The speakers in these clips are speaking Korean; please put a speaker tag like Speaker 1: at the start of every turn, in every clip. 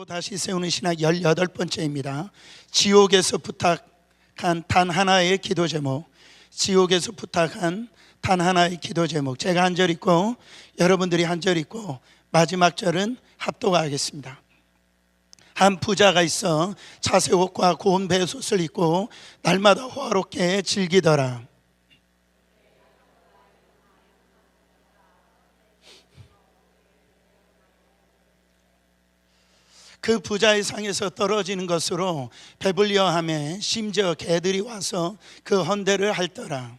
Speaker 1: 다시 세우는 신학 18번째입니다. 지옥에서 부탁한 단 하나의 기도 제목. 지옥에서 부탁한 단 하나의 기도 제목. 제가 한 절 읽고 여러분들이 한 절 읽고 마지막 절은 합독하겠습니다. 한 부자가 있어 자색 옷과 고운 배솥을 입고 날마다 호화롭게 즐기더라. 그 부자의 상에서 떨어지는 것으로 배불려 하며 심지어 개들이 와서 그 헌대를 핥더라.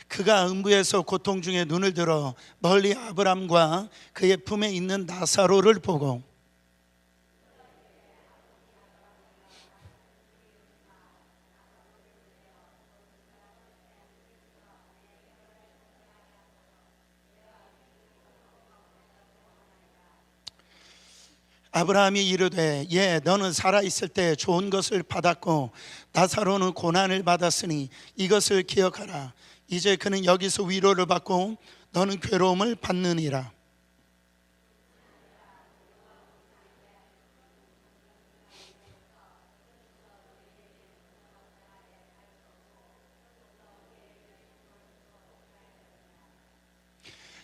Speaker 1: 그가 음부에서 고통 중에 눈을 들어 멀리 아브람과 그의 품에 있는 나사로를 보고 아브라함이 이르되 너는 살아있을 때 좋은 것을 받았고 나사로는 고난을 받았으니 이것을 기억하라. 이제 그는 여기서 위로를 받고 너는 괴로움을 받느니라.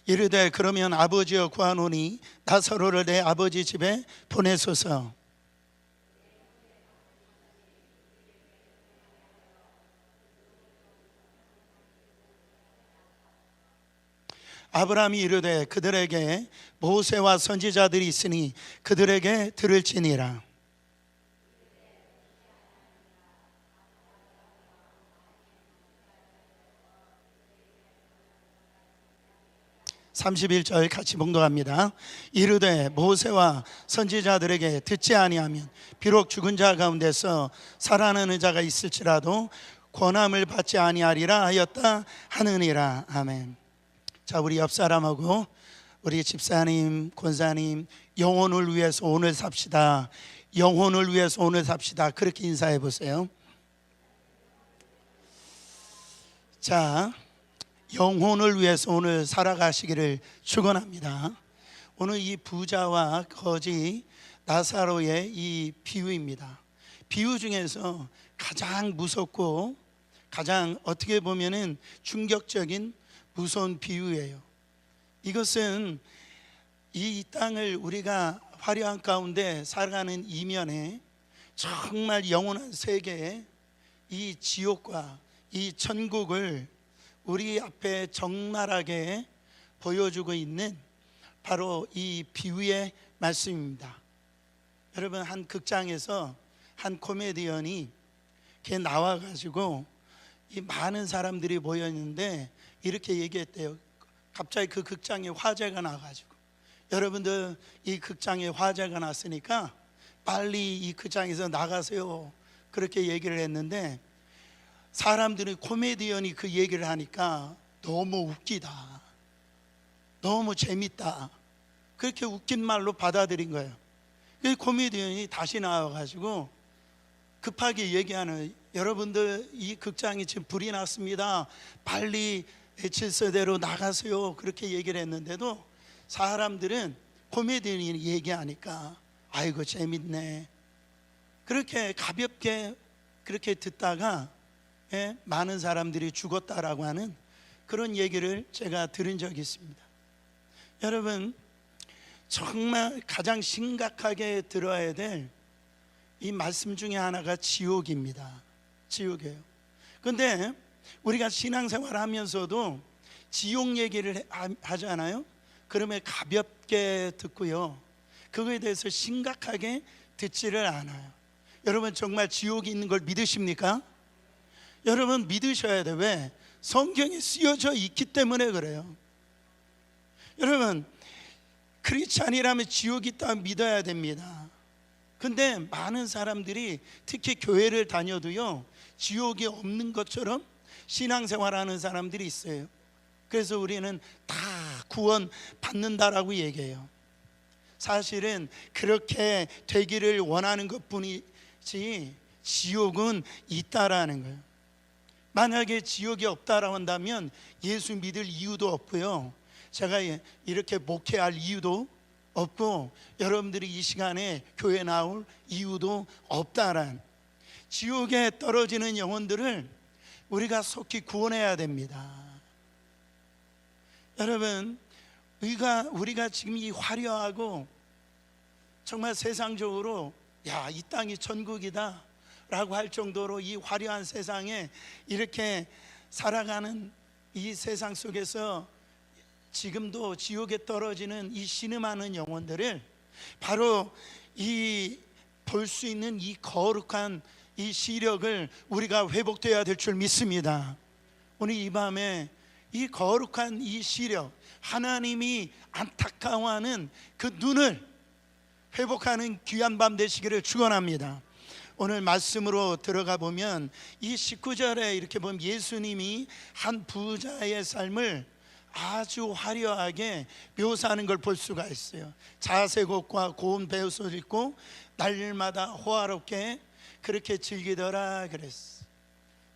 Speaker 1: 이르되 그러면 아버지여 구하노니 나사로를 내 아버지 집에 보내소서. 아브라함이 이르되 그들에게 모세와 선지자들이 있으니 그들에게 들을지니라. 31절 같이 봉독합니다. 이르되 모세와 선지자들에게 듣지 아니하면 비록 죽은 자 가운데서 살아나는 자가 있을지라도 권함을 받지 아니하리라 하였다 하느니라. 아멘. 자, 우리 옆 사람하고 우리 집사님, 권사님, 영혼을 위해서 오늘 삽시다. 영혼을 위해서 오늘 삽시다. 그렇게 인사해 보세요. 자, 영혼을 위해서 오늘 살아가시기를 축원합니다. 오늘 이 부자와 거지 나사로의 이 비유입니다. 비유 중에서 가장 무섭고 가장 어떻게 보면은 충격적인 무서운 비유예요. 이것은 이 땅을 우리가 화려한 가운데 살아가는 이면에 정말 영원한 세계에 이 지옥과 이 천국을 우리 앞에 적나라하게 보여주고 있는 바로 이 비유의 말씀입니다. 여러분, 한 극장에서 한 코미디언이 걔 나와가지고 이 많은 사람들이 모였는데 이렇게 얘기했대요. 갑자기 그 극장에 화재가 나가지고 여러분들 이 극장에 화재가 났으니까 빨리 이 극장에서 나가세요. 그렇게 얘기를 했는데 사람들이 코미디언이 그 얘기를 하니까 너무 웃기다, 너무 재밌다, 그렇게 웃긴 말로 받아들인 거예요. 그 코미디언이 다시 나와가지고 급하게 얘기하는, 여러분들 이 극장이 지금 불이 났습니다, 빨리 질서대로 나가세요. 그렇게 얘기를 했는데도 사람들은 코미디언이 얘기하니까 아이고 재밌네, 그렇게 가볍게 그렇게 듣다가 많은 사람들이 죽었다라고 하는 그런 얘기를 제가 들은 적이 있습니다. 여러분, 정말 가장 심각하게 들어야 될 이 말씀 중에 하나가 지옥입니다. 지옥이에요. 그런데 우리가 신앙생활 하면서도 지옥 얘기를 하잖아요. 그러면 가볍게 듣고요, 그거에 대해서 심각하게 듣지를 않아요. 여러분, 정말 지옥이 있는 걸 믿으십니까? 여러분, 믿으셔야 돼요. 왜? 성경에 쓰여져 있기 때문에 그래요. 여러분, 크리스찬이라면 지옥이 있다면 믿어야 됩니다. 근데 많은 사람들이 특히 교회를 다녀도요, 지옥이 없는 것처럼 신앙생활하는 사람들이 있어요. 그래서 우리는 다 구원 받는다라고 얘기해요. 사실은 그렇게 되기를 원하는 것뿐이지 지옥은 있다라는 거예요. 만약에 지옥이 없다라고 한다면 예수 믿을 이유도 없고요, 제가 이렇게 목회할 이유도 없고, 여러분들이 이 시간에 교회 나올 이유도 없다란, 지옥에 떨어지는 영혼들을 우리가 속히 구원해야 됩니다. 여러분, 우리가 지금 이 화려하고 정말 세상적으로 야, 이 땅이 천국이다 라고 할 정도로 이 화려한 세상에 이렇게 살아가는 이 세상 속에서 지금도 지옥에 떨어지는 이 신음하는 영혼들을 바로 이 볼 수 있는 이 거룩한 이 시력을 우리가 회복되어야 될 줄 믿습니다. 오늘 이 밤에 이 거룩한 이 시력, 하나님이 안타까워하는 그 눈을 회복하는 귀한 밤 되시기를 축원합니다. 오늘 말씀으로 들어가 보면 이 19절에 이렇게 보면 예수님이 한 부자의 삶을 아주 화려하게 묘사하는 걸 볼 수가 있어요. 자색옷과 고운 베옷을 입고 날마다 호화롭게 그렇게 즐기더라 그랬어.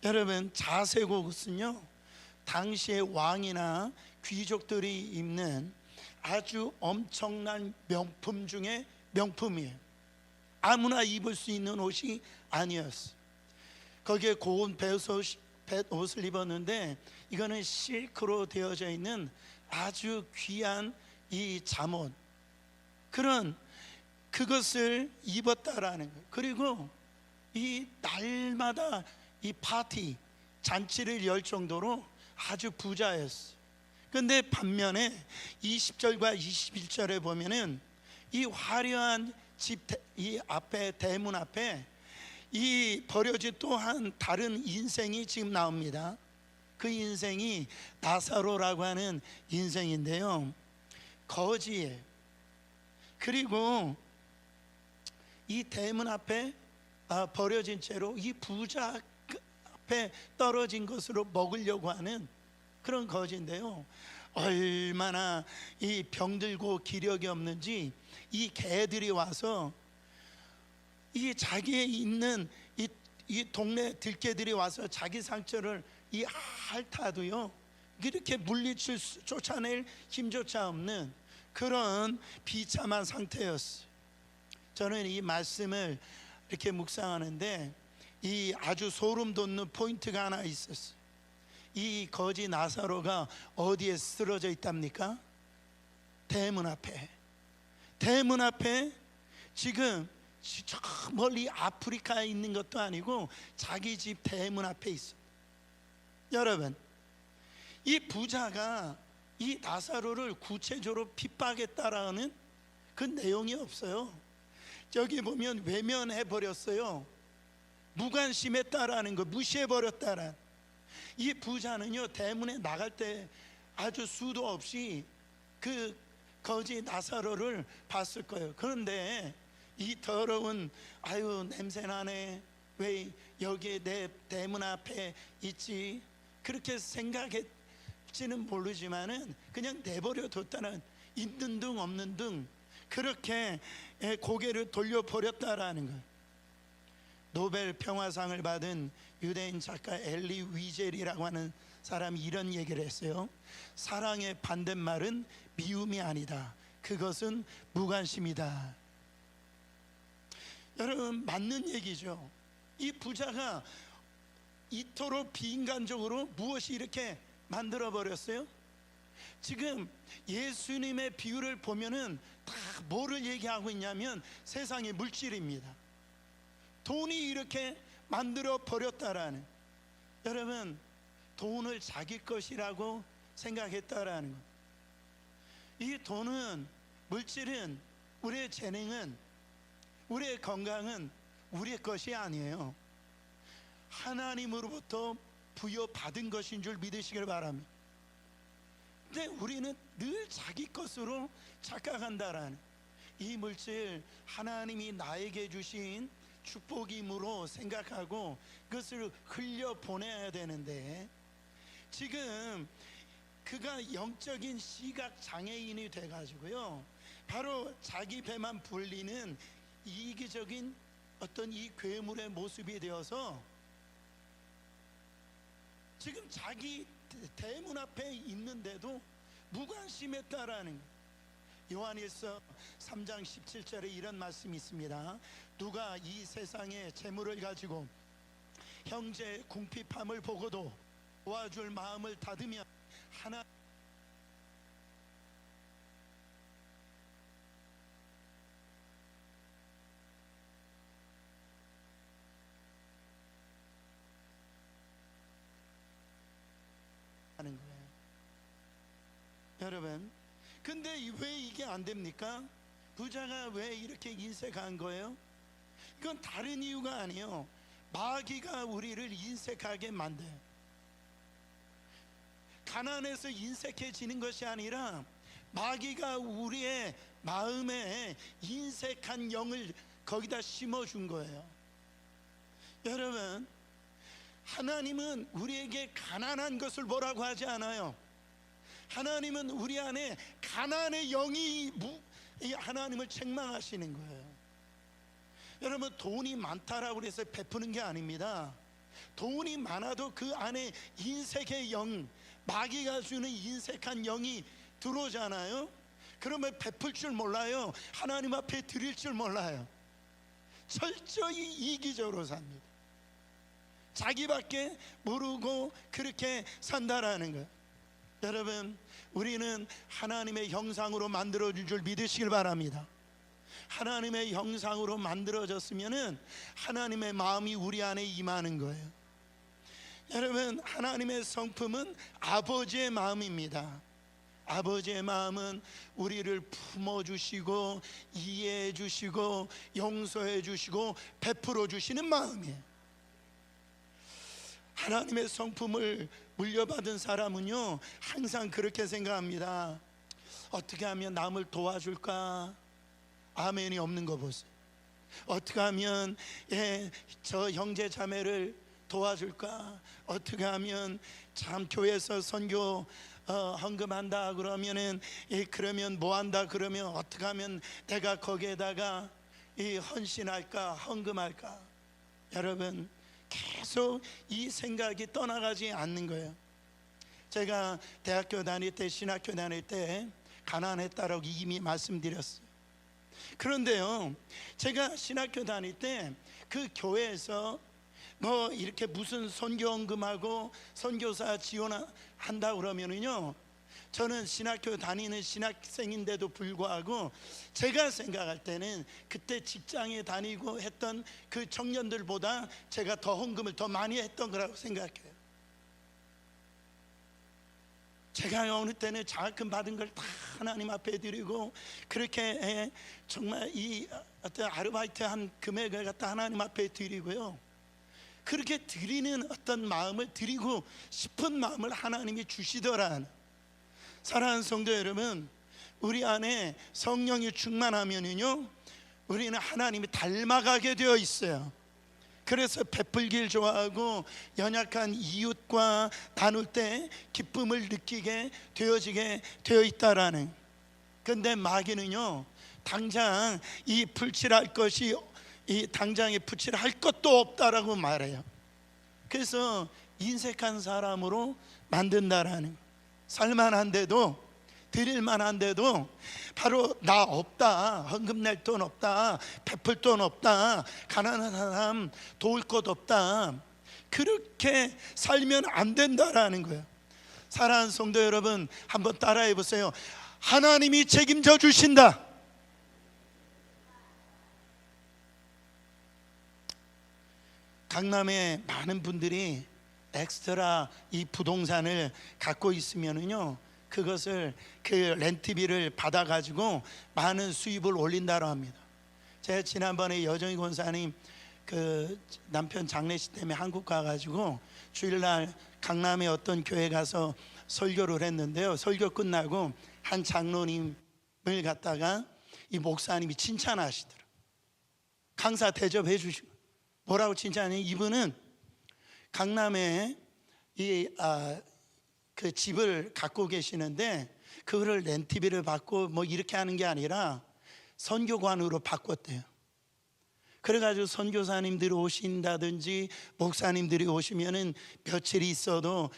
Speaker 1: 여러분, 자색옷은요, 당시의 왕이나 귀족들이 입는 아주 엄청난 명품 중에 명품이에요. 아무나 입을 수 있는 옷이 아니었어요. 거기에 고운 베옷을 입었는데 이거는 실크로 되어져 있는 아주 귀한 이 잠옷, 그것을 입었다라는 거예요. 그리고 이 날마다 이 파티 잔치를 열 정도로 아주 부자였어요. 그런데 반면에 20절과 21절에 보면은 이 화려한 집 이 앞에, 대문 앞에 이 버려진 또한 다른 인생이 지금 나옵니다. 그 인생이 나사로라고 하는 인생인데요, 거지예요. 그리고 이 대문 앞에 버려진 채로 이 부자 앞에 떨어진 것으로 먹으려고 하는 그런 거지인데요, 얼마나 이 병들고 기력이 없는지 이 개들이 와서 이 자기의 있는 이 동네 들개들이 와서 자기 상처를 이 핥아도요 이렇게 물리칠 쫓아낼 힘조차 없는 그런 비참한 상태였어요. 저는 이 말씀을 이렇게 묵상하는데 이 아주 소름 돋는 포인트가 하나 있었어요. 이 거지 나사로가 어디에 쓰러져 있답니까? 대문 앞에. 대문 앞에 지금 저 멀리 아프리카에 있는 것도 아니고 자기 집 대문 앞에 있어. 여러분, 이 부자가 이 나사로를 구체적으로 핍박했다라는 그 내용이 없어요. 여기 보면 외면해 버렸어요. 무관심했다라는 거, 무시해 버렸다라는. 이 부자는요 대문에 나갈 때 아주 수도 없이 그 거지 나사로를 봤을 거예요. 그런데 이 더러운, 아유 냄새나네, 왜 여기 내 대문 앞에 있지, 그렇게 생각했지는 모르지만은 그냥 내버려 뒀다는, 있는 둥 없는 둥 그렇게 고개를 돌려버렸다라는 거예요. 노벨 평화상을 받은 유대인 작가 엘리 위젤이라고 하는 사람이 이런 얘기를 했어요. 사랑의 반대말은 미움이 아니다, 그것은 무관심이다. 여러분, 맞는 얘기죠. 이 부자가 이토록 비인간적으로 무엇이 이렇게 만들어 버렸어요? 지금 예수님의 비유를 보면은 다 뭐를 얘기하고 있냐면 세상의 물질입니다. 돈이 이렇게 만들어 버렸다라는, 여러분 돈을 자기 것이라고 생각했다라는 것. 이 돈은, 물질은, 우리의 재능은, 우리의 건강은 우리의 것이 아니에요. 하나님으로부터 부여받은 것인 줄 믿으시길 바랍니다. 근데 우리는 늘 자기 것으로 착각한다라는, 이 물질 하나님이 나에게 주신 축복임으로 생각하고 그것을 흘려보내야 되는데, 지금 그가 영적인 시각 장애인이 돼가지고요 바로 자기 배만 불리는 이기적인 어떤 이 괴물의 모습이 되어서 지금 자기 대문 앞에 있는데도 무관심했다라는 거예요. 요한일서 3장 17절에 이런 말씀이 있습니다. 누가 이 세상의 재물을 가지고 형제의 궁핍함을 보고도 도와줄 마음을 닫으면 하나 하는 거예요. 여러분, 근데 왜 이게 안 됩니까? 부자가 왜 이렇게 인색한 거예요? 이건 다른 이유가 아니에요. 마귀가 우리를 인색하게 만들어요. 가난해서 인색해지는 것이 아니라 마귀가 우리의 마음에 인색한 영을 거기다 심어준 거예요. 여러분, 하나님은 우리에게 가난한 것을 뭐라고 하지 않아요. 하나님은 우리 안에 가난의 영이 하나님을 책망하시는 거예요. 여러분, 돈이 많다라고 해서 베푸는 게 아닙니다. 돈이 많아도 그 안에 인색의 영, 마귀가 주는 인색한 영이 들어오잖아요. 그러면 베풀 줄 몰라요. 하나님 앞에 드릴 줄 몰라요. 철저히 이기적으로 삽니다. 자기밖에 모르고 그렇게 산다라는 거예요. 여러분, 우리는 하나님의 형상으로 만들어진 줄 믿으시길 바랍니다. 하나님의 형상으로 만들어졌으면은 하나님의 마음이 우리 안에 임하는 거예요. 여러분, 하나님의 성품은 아버지의 마음입니다. 아버지의 마음은 우리를 품어주시고 이해해 주시고 용서해 주시고 베풀어 주시는 마음이에요. 하나님의 성품을 물려받은 사람은요, 항상 그렇게 생각합니다. 어떻게 하면 남을 도와줄까? 아멘이 없는 거 보세요. 어떻게 하면 저 형제 자매를 도와줄까? 어떻게 하면 참 교회에서 선교 헌금한다 그러면은 그러면 뭐 한다 그러면 어떻게 하면 내가 거기에다가 헌신할까, 헌금할까? 여러분, 계속 이 생각이 떠나가지 않는 거예요. 제가 대학교 다닐 때, 신학교 다닐 때 가난했다라고 이미 말씀드렸어요. 그런데요, 제가 신학교 다닐 때 그 교회에서 뭐 이렇게 무슨 선교헌금하고 선교사 지원한다 그러면은요, 저는 신학교 다니는 신학생인데도 불구하고 제가 생각할 때는 그때 직장에 다니고 했던 그 청년들보다 제가 더 헌금을 더 많이 했던 거라고 생각해요. 제가 어느 때는 장학금 받은 걸 다 하나님 앞에 드리고 그렇게 정말 이 어떤 아르바이트한 금액을 갖다 하나님 앞에 드리고요, 그렇게 드리는 어떤 마음을 드리고 싶은 마음을 하나님이 주시더라. 사랑하는 성도 여러분, 우리 안에 성령이 충만하면은요, 우리는 하나님이 닮아가게 되어 있어요. 그래서 베풀기를 좋아하고 연약한 이웃과 나눌 때 기쁨을 느끼게 되어지게 되어 있다라는. 근데 마귀는요, 당장 이 풀칠할 것이 이 당장에 풀칠할 것도 없다라고 말해요. 그래서 인색한 사람으로 만든다라는. 살만한데도, 드릴만한데도 바로 나 없다, 헌금 낼 돈 없다, 베풀 돈 없다, 가난한 사람 도울 것 없다, 그렇게 살면 안 된다라는 거예요. 사랑하는 성도 여러분, 한번 따라해 보세요. 하나님이 책임져 주신다. 강남에 많은 분들이 엑스트라 이 부동산을 갖고 있으면은요, 그것을 그 렌트비를 받아 가지고 많은 수입을 올린다고 합니다. 제가 지난번에 여정희 권사님 그 남편 장례식 때문에 한국 가가지고 주일날 강남의 어떤 교회 가서 설교를 했는데요, 설교 끝나고 한 장로님을 갖다가 이 목사님이 칭찬하시더라고요. 강사 대접해 주시고 뭐라고 칭찬하냐면, 이분은 강남에 그 집을 갖고 계시는데 그거를 렌트비를 받고 뭐 이렇게 하는 게 아니라 선교관으로 바꿨대요. 그래가지고 선교사님들이 오신다든지 목사님들이 오시면은 며칠 있어도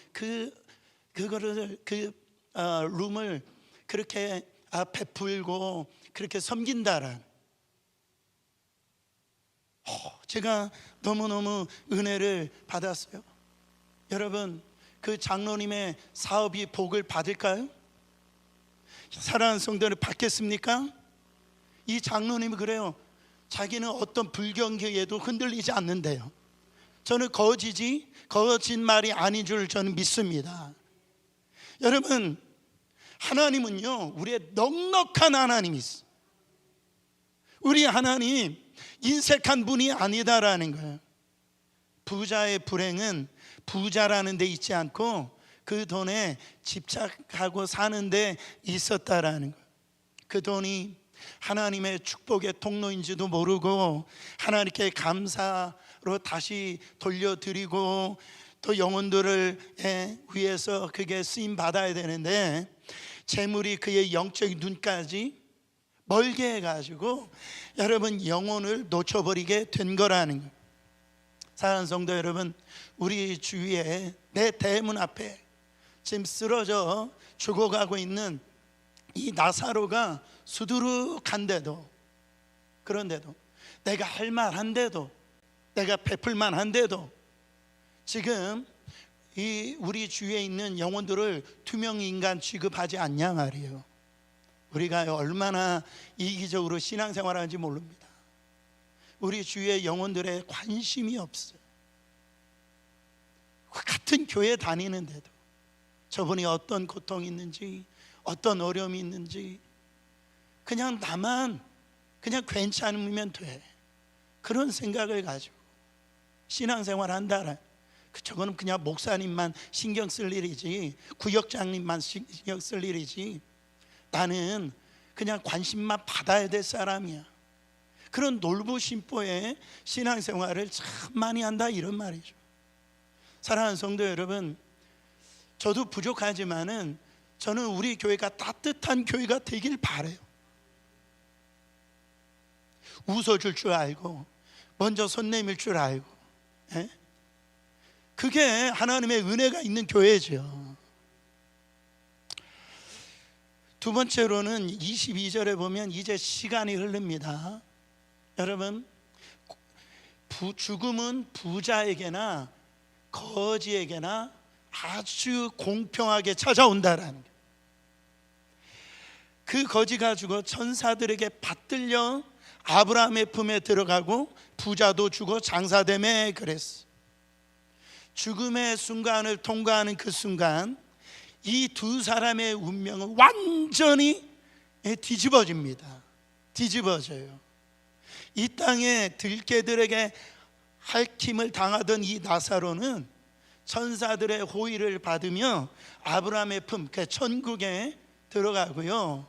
Speaker 1: 그거를 룸을 그렇게 베풀고 그렇게 섬긴다라는, 제가 너무너무 은혜를 받았어요. 여러분, 그 장로님의 사업이 복을 받을까요? 사랑하는 성도를 받겠습니까? 이 장로님이 그래요. 자기는 어떤 불경기에도 흔들리지 않는데요. 저는 거짓말이 아닌 줄 저는 믿습니다. 여러분, 하나님은요, 우리의 넉넉한 하나님이세요. 우리 하나님 인색한 분이 아니다라는 거예요. 부자의 불행은 부자라는 데 있지 않고 그 돈에 집착하고 사는 데 있었다라는 거예요. 그 돈이 하나님의 축복의 통로인지도 모르고 하나님께 감사로 다시 돌려드리고 또 영혼들을 위해서 그게 쓰임 받아야 되는데, 재물이 그의 영적인 눈까지 멀게 해가지고 여러분 영혼을 놓쳐버리게 된 거라는 거예요. 사랑하는 성도 여러분, 우리 주위에 내 대문 앞에 지금 쓰러져 죽어가고 있는 이 나사로가 수두룩한데도, 그런데도 내가 할 만한데도, 내가 베풀 만한데도 지금 이 우리 주위에 있는 영혼들을 투명인간 취급하지 않냐 말이에요. 우리가 얼마나 이기적으로 신앙생활하는지 모릅니다. 우리 주위의 영혼들의 관심이 없어요. 같은 교회 다니는데도 저분이 어떤 고통이 있는지, 어떤 어려움이 있는지 그냥 나만 그냥 괜찮으면 돼, 그런 생각을 가지고 신앙생활 한다라. 저거는 그냥 목사님만 신경 쓸 일이지, 구역장님만 신경 쓸 일이지, 나는 그냥 관심만 받아야 될 사람이야. 그런 놀부심보의 신앙생활을 참 많이 한다, 이런 말이죠. 사랑하는 성도 여러분, 저도 부족하지만은 저는 우리 교회가 따뜻한 교회가 되길 바라요. 웃어줄 줄 알고 먼저 손 내밀 줄 알고, 그게 하나님의 은혜가 있는 교회죠. 두 번째로는 22절에 보면 이제 시간이 흐릅니다. 여러분, 죽음은 부자에게나 거지에게나 아주 공평하게 찾아온다라는 거예요. 그 거지가 죽어 천사들에게 받들려 아브라함의 품에 들어가고 부자도 죽어 장사되매 그랬어. 죽음의 순간을 통과하는 그 순간 이 두 사람의 운명은 완전히 뒤집어집니다. 뒤집어져요. 이 땅에 들개들에게 핥힘을 당하던 이 나사로는 천사들의 호의를 받으며 아브라함의 품, 그 천국에 들어가고요.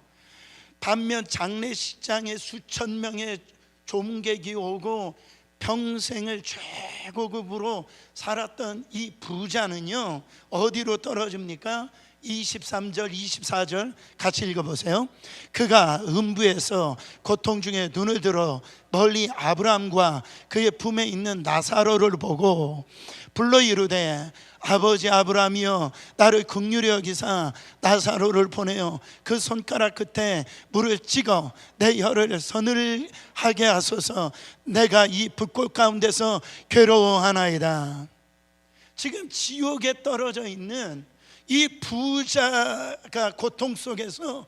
Speaker 1: 반면 장례식장에 수천 명의 조문객이 오고 평생을 최고급으로 살았던 이 부자는요, 어디로 떨어집니까? 23절 24절 같이 읽어보세요. 그가 음부에서 고통 중에 눈을 들어 멀리 아브라함과 그의 품에 있는 나사로를 보고 불러 이르되 아버지 아브라함이여 나를 긍휼히 여기사 나사로를 보내어 그 손가락 끝에 물을 찍어 내 혀를 서늘하게 하소서. 내가 이 불꽃 가운데서 괴로워하나이다. 지금 지옥에 떨어져 있는 이 부자가 고통 속에서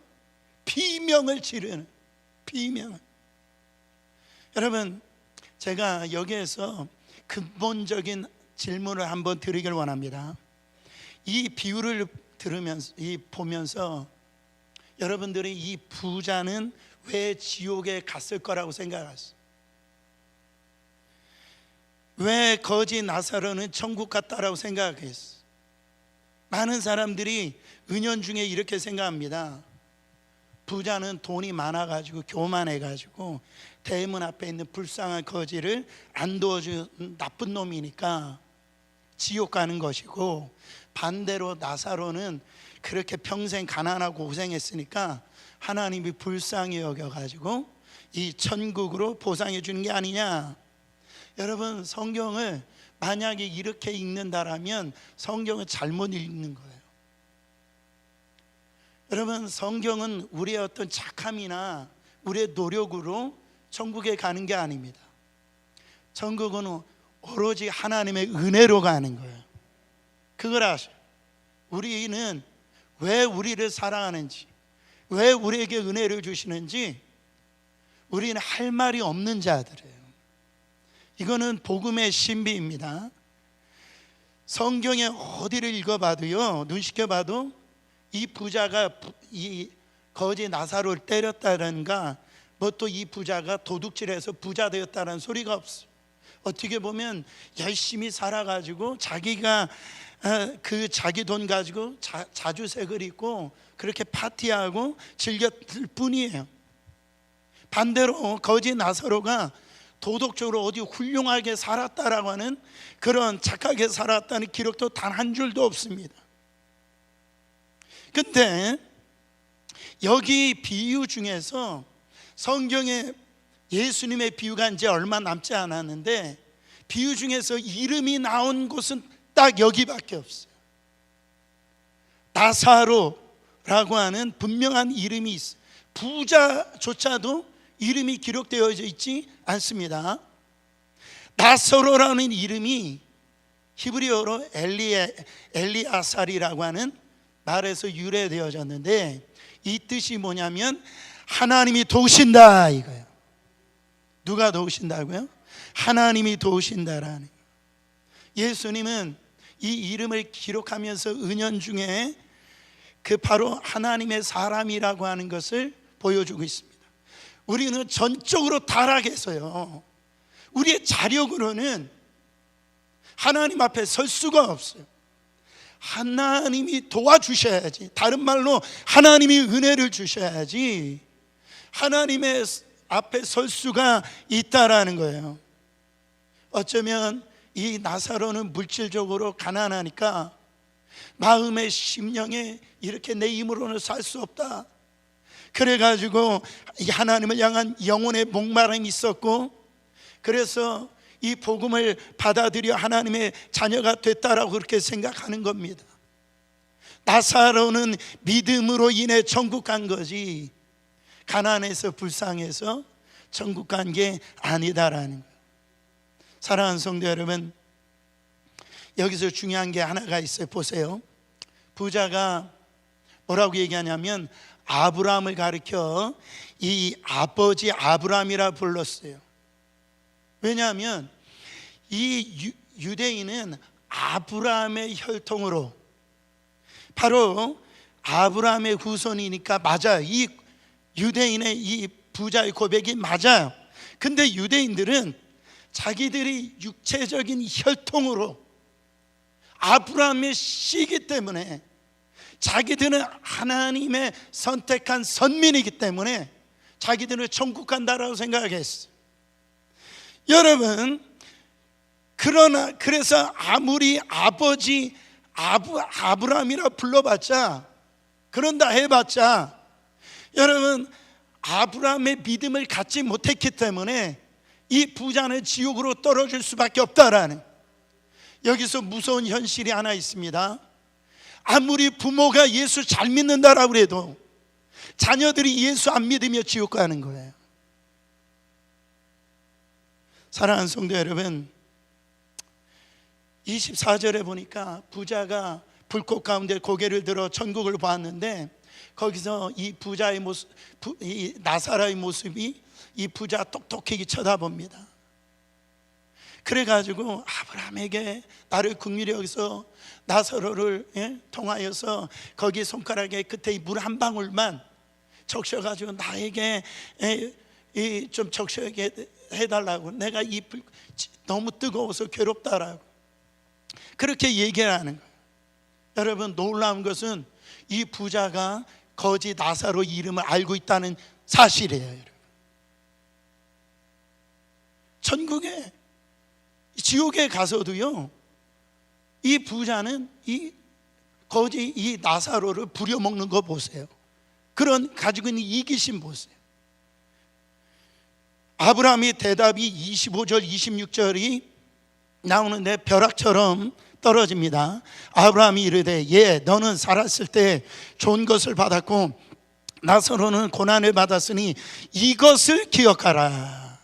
Speaker 1: 비명을 지르는, 비명을. 여러분, 제가 여기에서 근본적인 질문을 한번 드리길 원합니다. 이 비유를 들으면서, 보면서 여러분들이 이 부자는 왜 지옥에 갔을 거라고 생각하세요? 왜 거지 나사로는 천국 갔다라고 생각했어요? 많은 사람들이 은연중에 이렇게 생각합니다. 부자는 돈이 많아가지고 교만해가지고 대문 앞에 있는 불쌍한 거지를 안 도와준 나쁜 놈이니까 지옥 가는 것이고, 반대로 나사로는 그렇게 평생 가난하고 고생했으니까 하나님이 불쌍히 여겨가지고 이 천국으로 보상해 주는 게 아니냐. 여러분, 성경을 만약에 이렇게 읽는다라면 성경을 잘못 읽는 거예요. 여러분, 성경은 우리의 어떤 착함이나 우리의 노력으로 천국에 가는 게 아닙니다. 천국은 오로지 하나님의 은혜로 가는 거예요. 그걸 아셔요. 우리는 왜 우리를 사랑하는지, 왜 우리에게 은혜를 주시는지 우리는 할 말이 없는 자들이에요. 이거는 복음의 신비입니다. 성경에 어디를 읽어봐도요, 눈 시켜봐도 이 부자가 이 거지 나사로를 때렸다든가 뭐 또 이 부자가 도둑질해서 부자 되었다는 소리가 없어요. 어떻게 보면 열심히 살아가지고 자기가 그 자기 돈 가지고 자주색을 입고 그렇게 파티하고 즐겼을 뿐이에요. 반대로 거지 나사로가 도덕적으로 어디 훌륭하게 살았다라고 하는 그런 착하게 살았다는 기록도 단 한 줄도 없습니다. 근데 여기 비유 중에서 성경에 예수님의 비유가 이제 얼마 남지 않았는데 비유 중에서 이름이 나온 곳은 딱 여기밖에 없어요. 나사로라고 하는 분명한 이름이 있어요. 부자조차도 이름이 기록되어 있지 않습니다. 나사로라는 이름이 히브리어로 엘리아살이라고 하는 말에서 유래되어졌는데 이 뜻이 뭐냐면 하나님이 도우신다 이거예요. 누가 도우신다고요? 하나님이 도우신다라는. 예수님은 이 이름을 기록하면서 은연중에 그 바로 하나님의 사람이라고 하는 것을 보여주고 있습니다. 우리는 전적으로 타락해서요, 우리의 자력으로는 하나님 앞에 설 수가 없어요. 하나님이 도와주셔야지, 다른 말로 하나님이 은혜를 주셔야지 하나님의 앞에 설 수가 있다라는 거예요. 어쩌면 이 나사로는 물질적으로 가난하니까 마음의 심령에 이렇게 내 힘으로는 살 수 없다, 그래가지고 하나님을 향한 영혼의 목마름이 있었고, 그래서 이 복음을 받아들여 하나님의 자녀가 됐다라고 그렇게 생각하는 겁니다. 나사로는 믿음으로 인해 천국 간 거지 가난해서 불쌍해서 천국 간 게 아니다라는 거예요. 사랑하는 성도 여러분, 여기서 중요한 게 하나가 있어요. 보세요. 부자가 뭐라고 얘기하냐면 아브라함을 가리켜 이 아버지 아브라함이라 불렀어요. 왜냐하면 이 유대인은 아브라함의 혈통으로, 바로 아브라함의 후손이니까 맞아요. 이 유대인의 이 부자의 고백이 맞아요. 근데 유대인들은 자기들이 육체적인 혈통으로 아브라함의 씨이기 때문에, 자기들은 하나님의 선택한 선민이기 때문에 자기들은 천국 간다라고 생각했어요. 여러분, 그러나 그래서 아무리 아버지 아브라함이라 불러봤자, 그런다 해봤자, 여러분 아브라함의 믿음을 갖지 못했기 때문에 이 부자는 지옥으로 떨어질 수밖에 없다라는, 여기서 무서운 현실이 하나 있습니다. 아무리 부모가 예수 잘 믿는다라고 해도 자녀들이 예수 안 믿으며 지옥 가는 거예요. 사랑하는 성도 여러분, 24절에 보니까 부자가 불꽃 가운데 고개를 들어 천국을 보았는데, 거기서 이 부자의 모습, 이 나사로의 모습이 이 부자 똑똑하게 쳐다봅니다. 그래가지고 아브라함에게 나를 긍휼히 여기서 나사로를 통하여서 거기 손가락에 끝에 물 한 방울만 적셔가지고 나에게 좀 적셔게 해달라고, 내가 이 불 너무 뜨거워서 괴롭다라고 그렇게 얘기를 하는 거예요. 여러분, 놀라운 것은 이 부자가 거지 나사로 이름을 알고 있다는 사실이에요. 여러분, 천국에, 지옥에 가서도요, 이 부자는 이 거지 이 나사로를 부려먹는 거 보세요. 그런 가지고 있는 이기심 보세요. 아브라함의 대답이 25절 26절이 나오는데 벼락처럼 떨어집니다. 아브라함이 이르되 예 너는 살았을 때 좋은 것을 받았고 나서로는 고난을 받았으니 이것을 기억하라.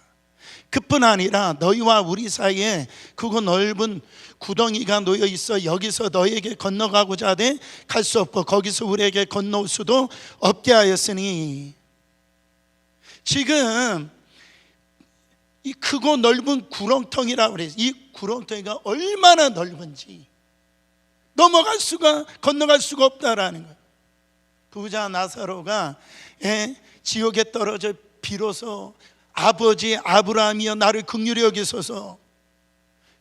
Speaker 1: 그뿐 아니라 너희와 우리 사이에 크고 넓은 구덩이가 놓여 있어 여기서 너희에게 건너가고자 하되 갈 수 없고 거기서 우리에게 건너올 수도 없게 하였으니. 지금 이 크고 넓은 구렁텅이라고 그래요. 이 구렁텅이가 얼마나 넓은지 건너갈 수가 없다라는 거예요. 부자 나사로가 지옥에 떨어져 비로소 아버지 아브라함이여 나를 긍휼히 여기소서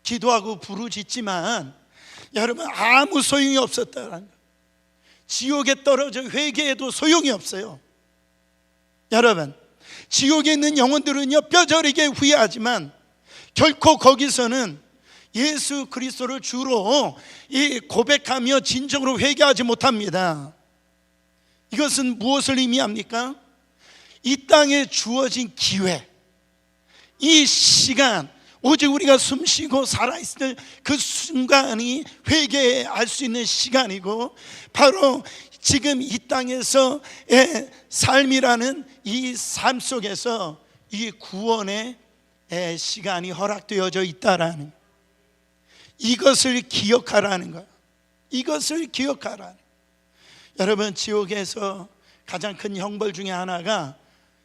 Speaker 1: 기도하고 부르짖지만 여러분 아무 소용이 없었다는 거예요. 지옥에 떨어져 회개해도 소용이 없어요. 여러분 지옥에 있는 영혼들은요 뼈저리게 후회하지만 결코 거기서는 예수 그리스도를 주로 고백하며 진정으로 회개하지 못합니다. 이것은 무엇을 의미합니까? 이 땅에 주어진 기회, 이 시간, 오직 우리가 숨쉬고 살아있을 그 순간이 회개할 수 있는 시간이고 바로 지금 이 땅에서의 삶이라는 이 삶 속에서 이 구원의 시간이 허락되어져 있다라는, 이것을 기억하라는 거예요. 이것을 기억하라는. 여러분 지옥에서 가장 큰 형벌 중에 하나가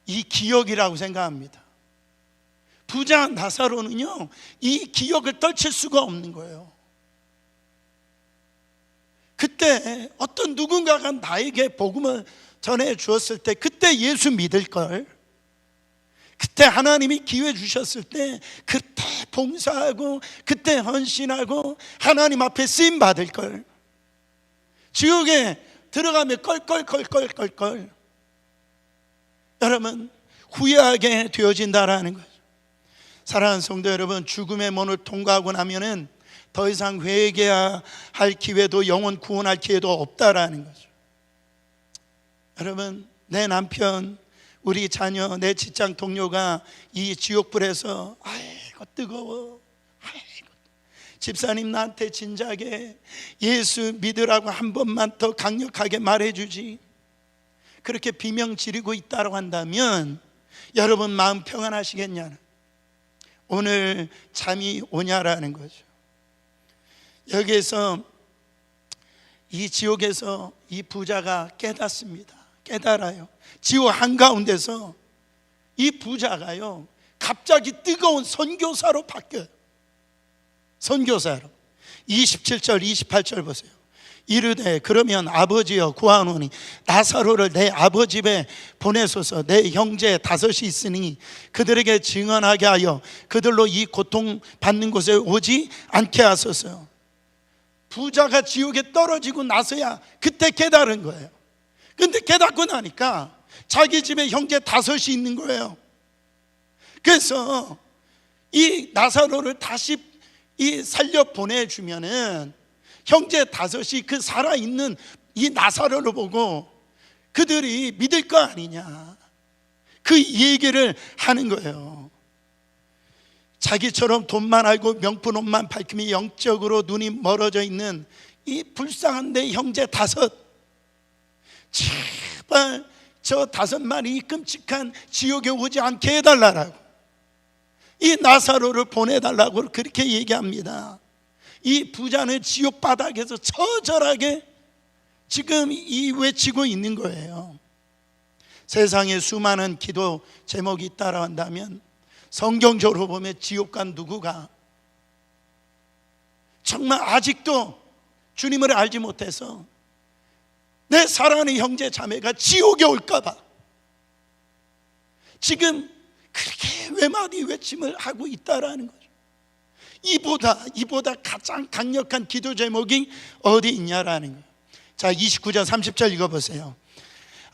Speaker 1: 이 기억이라고 생각합니다. 부자 나사로는요 이 기억을 떨칠 수가 없는 거예요. 그때 어떤 누군가가 나에게 복음을 전해 주었을 때 그때 예수 믿을 걸, 그때 하나님이 기회 주셨을 때 그때 봉사하고 그때 헌신하고 하나님 앞에 쓰임 받을 걸, 지옥에 들어가면 껄껄껄껄껄껄 여러분 후회하게 되어진다라는 거죠. 사랑하는 성도 여러분, 죽음의 문을 통과하고 나면은 더 이상 회개할 기회도 영혼 구원할 기회도 없다라는 거죠. 여러분 내 남편, 우리 자녀, 내 직장 동료가 이 지옥불에서 아이고 뜨거워, 아이고 집사님 나한테 진작에 예수 믿으라고 한 번만 더 강력하게 말해주지, 그렇게 비명 지르고 있다고 한다면 여러분 마음 평안하시겠냐는, 오늘 잠이 오냐라는 거죠. 여기에서 이 지옥에서 이 부자가 깨닫습니다. 깨달아요. 지옥 한가운데서 이 부자가요 갑자기 뜨거운 선교사로 바뀌어요. 선교사로. 27절 28절 보세요. 이르되 그러면 아버지여 구하노니 나사로를 내 아버지 집에 보내소서. 내 형제 다섯이 있으니 그들에게 증언하게 하여 그들로 이 고통받는 곳에 오지 않게 하소서. 부자가 지옥에 떨어지고 나서야 그때 깨달은 거예요. 근데 깨닫고 나니까 자기 집에 형제 다섯이 있는 거예요. 그래서 이 나사로를 다시 살려 보내주면은 형제 다섯이 그 살아있는 이 나사로를 보고 그들이 믿을 거 아니냐, 그 얘기를 하는 거예요. 자기처럼 돈만 알고 명품옷만 밝히며 영적으로 눈이 멀어져 있는 이 불쌍한 내 형제 다섯, 제발 저 다섯 마리 끔찍한 지옥에 오지 않게 해달라고, 이 나사로를 보내달라고 그렇게 얘기합니다. 이 부자는 지옥 바닥에서 처절하게 지금 외치고 있는 거예요. 세상에 수많은 기도 제목이 있다고 한다면 성경적으로 보면 지옥 간 누구가 정말 아직도 주님을 알지 못해서 내 사랑하는 형제 자매가 지옥에 올까봐 지금 그렇게 외마디 외침을 하고 있다라는 거죠. 이보다 가장 강력한 기도 제목이 어디 있냐라는 거예요. 자 29절 30절 읽어보세요.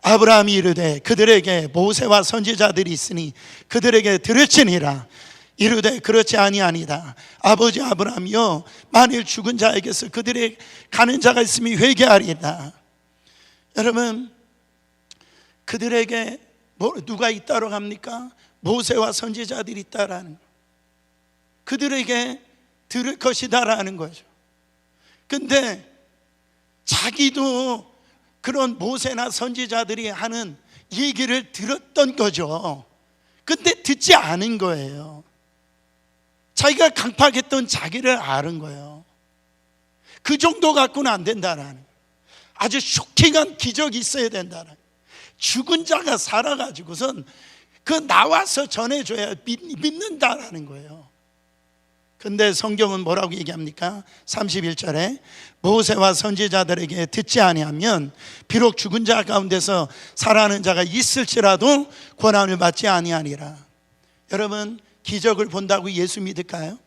Speaker 1: 아브라함이 이르되 그들에게 모세와 선지자들이 있으니 그들에게 들을지니라. 이르되 그렇지 아니하니이다. 아버지 아브라함이여 만일 죽은 자에게서 그들의 가는 자가 있으면 회개하리이다. 여러분 그들에게 누가 있다고 합니까? 모세와 선지자들이 있다라는 거, 그들에게 들을 것이다라는 거죠. 근데 자기도 그런 모세나 선지자들이 하는 얘기를 들었던 거죠. 근데 듣지 않은 거예요. 자기가 강팍했던 자기를 아는 거예요. 그 정도 갖고는 안 된다라는, 아주 쇼킹한 기적이 있어야 된다라는, 죽은 자가 살아가지고선 그 나와서 전해줘야 믿는다라는 거예요. 근데 성경은 뭐라고 얘기합니까? 31절에 모세와 선지자들에게 듣지 아니하면 비록 죽은 자 가운데서 살아나는 자가 있을지라도 권한을 받지 아니하니라. 여러분, 기적을 본다고 예수 믿을까요?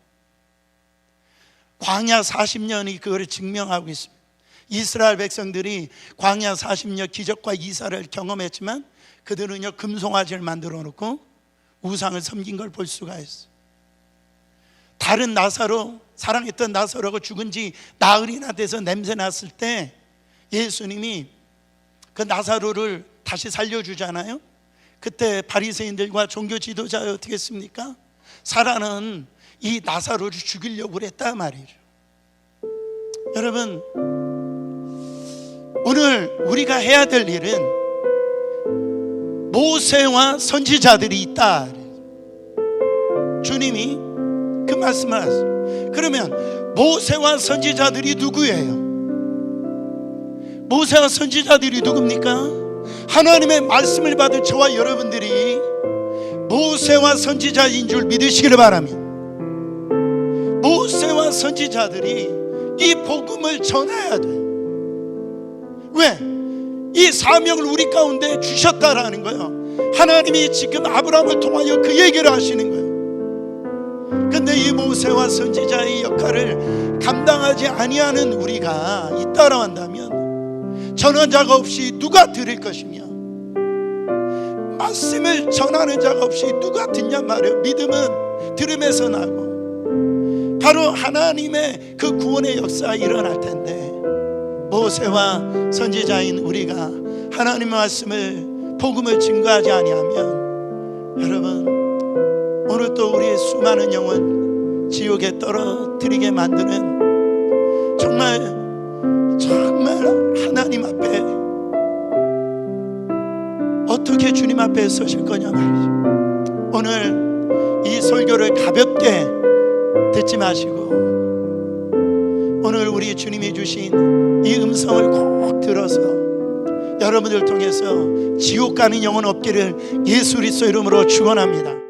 Speaker 1: 광야 40년이 그걸 증명하고 있습니다. 이스라엘 백성들이 광야 40년 기적과 이사를 경험했지만 그들은요, 금송아지를 만들어 놓고 우상을 섬긴 걸 볼 수가 있어요. 다른 나사로, 사랑했던 나사로가 죽은 지 나흘이나 돼서 냄새 났을 때 예수님이 그 나사로를 다시 살려주잖아요. 그때 바리새인들과 종교 지도자가 어떻게 했습니까? 살아는 이 나사로를 죽이려고 그랬단 말이죠. 여러분, 오늘 우리가 해야 될 일은 모세와 선지자들이 있다. 주님이 그 말씀을 하셨어요. 그러면 모세와 선지자들이 누구예요? 모세와 선지자들이 누굽니까? 하나님의 말씀을 받은 저와 여러분들이 모세와 선지자인 줄 믿으시기를 바랍니다. 모세와 선지자들이 이 복음을 전해야 돼요. 왜? 이 사명을 우리 가운데 주셨다라는 거예요. 하나님이 지금 아브라함을 통하여 그 얘기를 하시는 거예요. 근데 이 모세와 선지자의 역할을 감당하지 아니하는 우리가 있다고 한다면 전환자가 없이 누가 들을 것이며, 말씀을 전하는 자가 없이 누가 듣냐 말이에요. 믿음은 들음에서 나고 바로 하나님의 그 구원의 역사가 일어날 텐데, 모세와 선지자인 우리가 하나님의 말씀을, 복음을 증거하지 아니하면 여러분, 오늘 또 우리의 수많은 영혼 지옥에 떨어뜨리게 만드는 정말 하나님 앞에 어떻게 주님 앞에 서실 거냐 말이죠. 오늘 이 설교를 가볍게 듣지 마시고 오늘 우리 주님이 주신 이 음성을 꼭 들어서 여러분들 통해서 지옥 가는 영혼 없기를 예수 그리스도 이름으로 축원합니다.